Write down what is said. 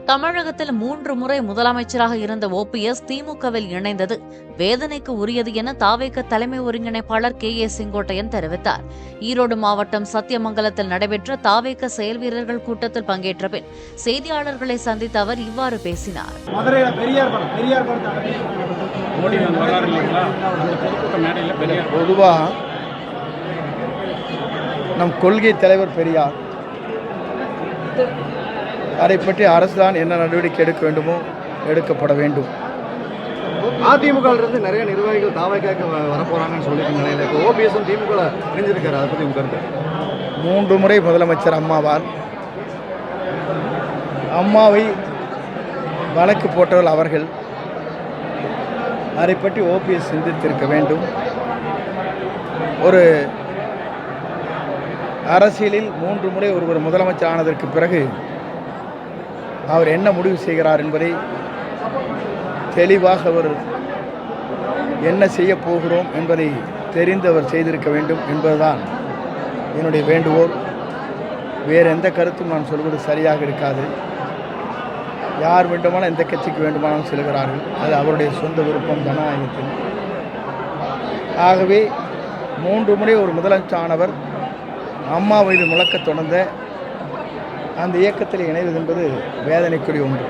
தமிழகத்தில் 3 முறை முதலமைச்சராக இருந்த ஓபிஎஸ் திமுகவில் இணைந்தது வேதனைக்கு உரியது என தாவேக தலைமை ஒருங்கிணைப்பாளர் கே.ஏ. செங்கோட்டையன் தெரிவித்தார். ஈரோடு மாவட்டம் சத்தியமங்கலத்தில் நடைபெற்ற தாவேக செயல் வீரர்கள் கூட்டத்தில் பங்கேற்ற பின் செய்தியாளர்களை சந்தித்த அவர் இவ்வாறு பேசினார். பொதுவாக நம் கொள்கை தலைவர் பெரியார், அதை பற்றி அரசுதான் என்ன நடவடிக்கை எடுக்க வேண்டுமோ எடுக்கப்பட வேண்டும். அதிமுக நிறைய நிர்வாகிகள் தாவேக்காக்கு வரப்போறாங்கன்னு சொல்லிட்டு நிலையில் இப்போ ஓபிஎஸ் திமுக இணைஞ்சிருக்காரு. அதை பற்றி உங்க கருத்து? 3 முறை முதலமைச்சர் அம்மாவால் அம்மாவை வழக்கு போட்டவர்கள் அவர்கள். அதை பற்றி ஓபிஎஸ் சிந்தித்திருக்க வேண்டும். ஒரு அரசியலில் 3 முறை ஒருவர் முதலமைச்சர் ஆனதற்கு பிறகு அவர் என்ன முடிவு செய்கிறார் என்பதை தெளிவாக அவர் என்ன செய்ய போகிறோம் என்பதை தெரிந்து அவர் செய்திருக்க வேண்டும் என்பதுதான் என்னுடைய வேண்டுகோள். வேறு எந்த கருத்தும் நான் சொல்வது சரியாக இருக்காது. யார் வேண்டுமானால் எந்த கட்சிக்கு வேண்டுமானாலும் செல்கிறார்கள், அது அவருடைய சொந்த விருப்பம், ஜனநாயகத்தில். ஆகவே 3 முறை ஒரு முதலமைச்சர் ஆனவர் அம்மா வயது முழக்க தொடர்ந்த அந்த இயக்கத்தில் இணைவது என்பது வேதனைக்குரிய ஒன்று.